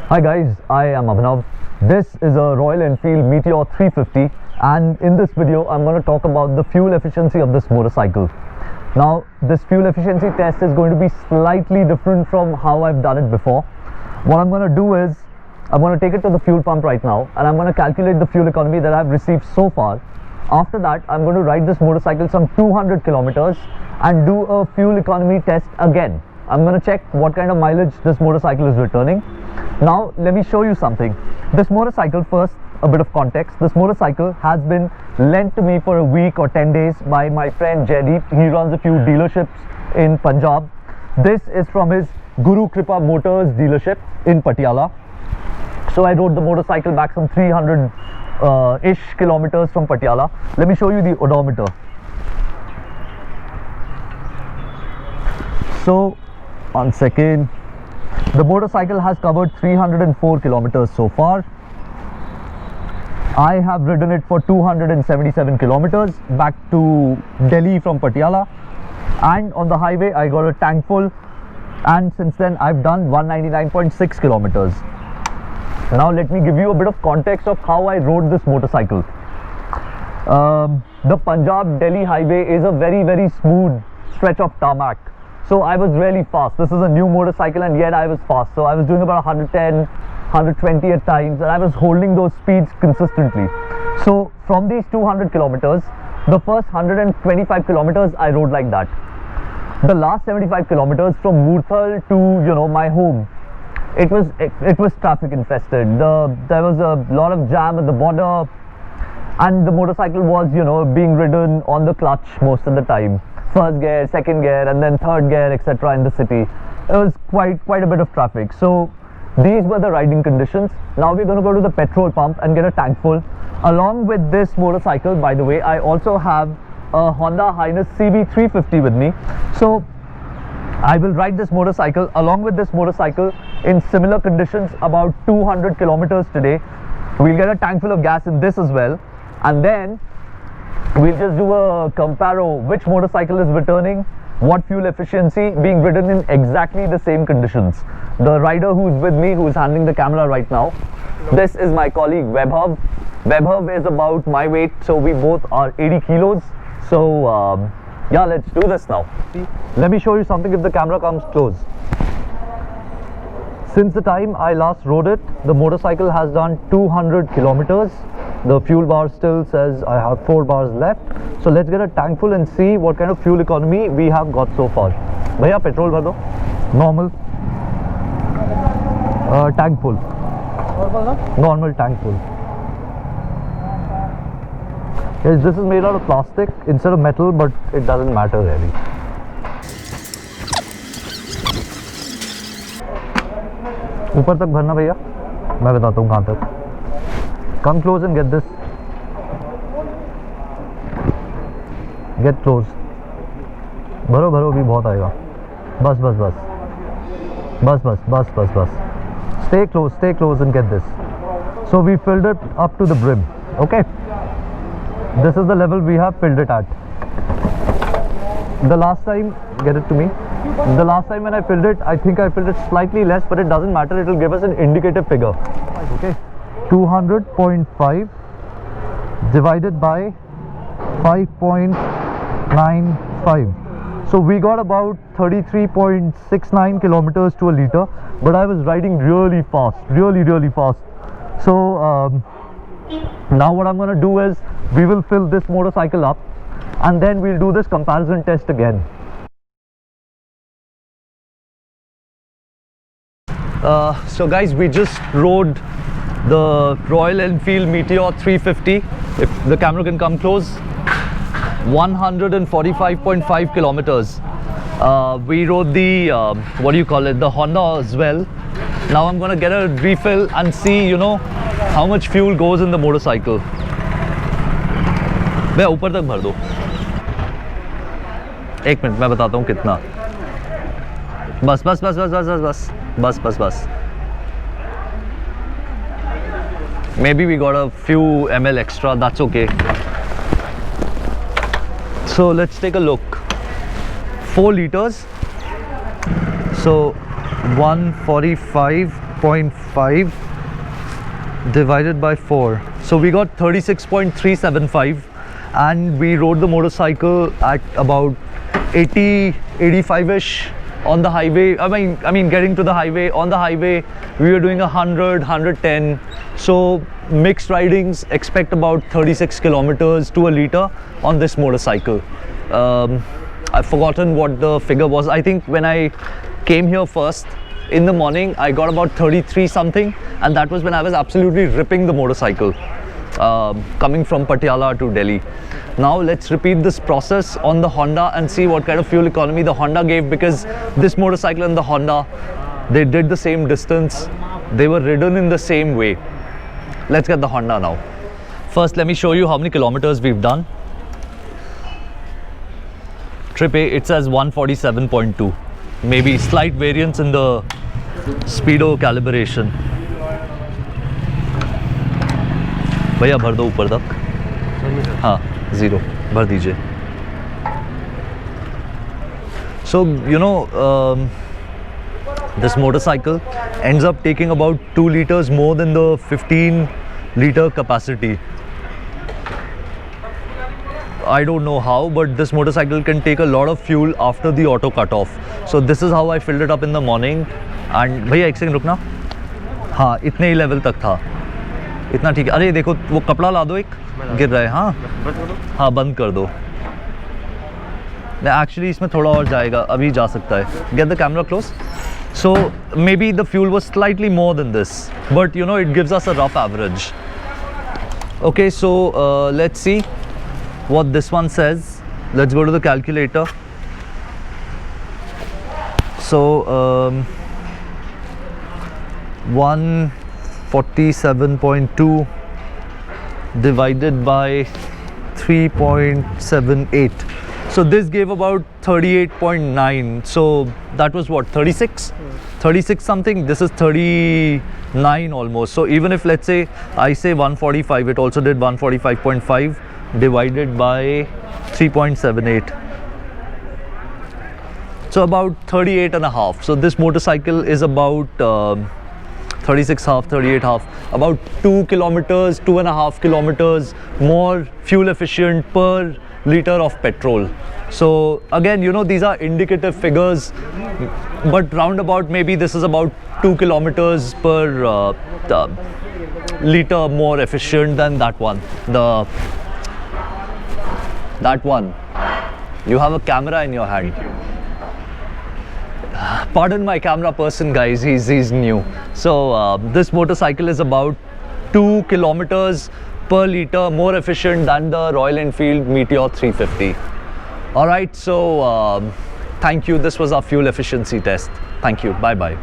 Hi guys, I am Abhinav. This is a Royal Enfield Meteor 350 and in this video I'm going to talk about the fuel efficiency of this motorcycle. Now this fuel efficiency test is going to be slightly different from how I've done it before. What I'm going to do is I'm going to take it to the fuel pump right now and I'm going to calculate the fuel economy that I've received so far. After that I'm going to ride this motorcycle some 200 kilometers and do a fuel economy test again. I'm going to check what kind of mileage this motorcycle is returning. Now let me show you something. This motorcycle, first a bit of context, this motorcycle has been lent to me for a week or 10 days by my friend Jaideep. He runs a few dealerships in Punjab. This is from his Guru Kripa Motors dealership in Patiala. So I rode the motorcycle back some 300-ish kilometers from Patiala. Let me show you the odometer. So, 1 second. The motorcycle has covered 304 kilometers so far. I have ridden it for 277 kilometers back to Delhi from Patiala. And on the highway, I got a tank full. And since then, I've done 199.6 kilometers. Now let me give you a bit of context of how I rode this motorcycle. The Punjab-Delhi highway is a very smooth stretch of tarmac. So I was really fast. This is a new motorcycle and yet I was fast. So I was doing about 110, 120 at times and I was holding those speeds consistently. So from these 200 kilometers, the first 125 kilometers I rode like that. The last 75 kilometers from Murthal to my home, it was traffic infested. There was a lot of jam at the border and the motorcycle was being ridden on the clutch most of the time. First gear, second gear and then third gear, etc. in the city. It was quite a bit of traffic. So these were the riding conditions. Now we're going to go to the petrol pump and get a tank full. Along with this motorcycle, by the way, I also have a Honda Highness CB350 with me. So I will ride this motorcycle along with this motorcycle in similar conditions about 200 kilometers today. We'll get a tank full of gas in this as well. And then we'll just do a comparo which motorcycle is returning, what fuel efficiency being ridden in exactly the same conditions. The rider who's with me, who's handling the camera right now, this is my colleague Vaibhav. Vaibhav is about my weight, so we both are 80 kilos. So yeah, let's do this now. Let me show you something if the camera comes close. Since the time I last rode it, the motorcycle has done 200 kilometers. The fuel bar still says I have 4 bars left. So let's get a tank full and see what kind of fuel economy we have got so far. Bhaiya, petrol bhar do. Normal. Tank full. Normal tank full. Yes, this is made out of plastic instead of metal, but it doesn't matter really. ऊपर तक भरना भैया, मैं बताता हूँ कहाँ तक. Come close and get this. Get close. भरो भरो भी बहुत आएगा. बस बस बस. बस बस बस बस बस. Stay close and get this. So we filled it up to the brim. Okay. This is the level we have filled it at. The last time, get it to me. The last time when I filled it, I think I filled it slightly less, but it doesn't matter. It will give us an indicative figure. Okay. 200.5 divided by 5.95. So we got about 33.69 kilometers to a liter, but I was riding really fast, really fast. So now what I'm going to do is we will fill this motorcycle up and then we'll do this comparison test again. So guys, we just rode the Royal Enfield Meteor 350, if the camera can come close, 145.5 kilometers. We rode the, what do you call it, the Honda as well. Now I'm going to get a refill and see, how much fuel goes in the motorcycle. मैं ऊपर तक भर दो. एक minute मैं बताता हूँ कितना. बस बस बस बस बस बस बस बस बस. Maybe we got a few ml extra, that's okay. So let's take a look. 4 liters. So 145 38.5 divided by 4. So we got 36.375, and we rode the motorcycle at about 85ish on the highway. I mean getting to the highway. On the highway we were doing 100, 110. So mixed ridings, expect about 36 kilometers to a liter on this motorcycle. I've forgotten what the figure was. I think when I came here first in the morning, I got about 33 something, and that was when I was absolutely ripping the motorcycle coming from Patiala to Delhi. Now let's repeat this process on the Honda and see what kind of fuel economy the Honda gave, because this motorcycle and the Honda, they did the same distance, they were ridden in the same way. Let's get the Honda now. First, let me show you how many kilometers we've done. Trip A, it says 147.2. Maybe slight variance in the speedo calibration. भैया भर दो ऊपर तक. हाँ, 0 भर दीजिए. So you know, this motorcycle ends up taking about 2 liters more than the 15 liter capacity. I don't know how, but this motorcycle can take a lot of fuel after the auto cutoff. So this is how I filled it up in the morning. And भैया एक second रुकना. हाँ, इतने ही level तक था. इतना ठीक है. अरे देखो वो कपड़ा ला दो, एक गिर रहा है. हाँ हाँ, बंद कर दो. Actually इसमें थोड़ा और जाएगा, अभी जा सकता है. Get the camera close. So maybe the fuel was slightly more than this, but you know, it gives us a rough average. Okay, so let's see what this one says. Let's go to the calculator. So 147.2 divided by 3.78. So this gave about 38.9. So that was what, 36? 36 something. This is 39 almost. So even if, let's say I say 145, it also did 145.5 divided by 3.78. So about 38 and a half. So this motorcycle is about 36 half, 38 half, about 2 kilometers, 2.5 kilometers more fuel efficient per liter of petrol. So again, you know, these are indicative figures, but roundabout maybe this is about 2 kilometers per liter more efficient than that one. That one. You have a camera in your hand. Pardon my camera person, guys, he's new. So this motorcycle is about 2 kilometers per liter more efficient than the Royal Enfield Meteor 350. Alright, so thank you. This was our fuel efficiency test. Thank you. Bye bye.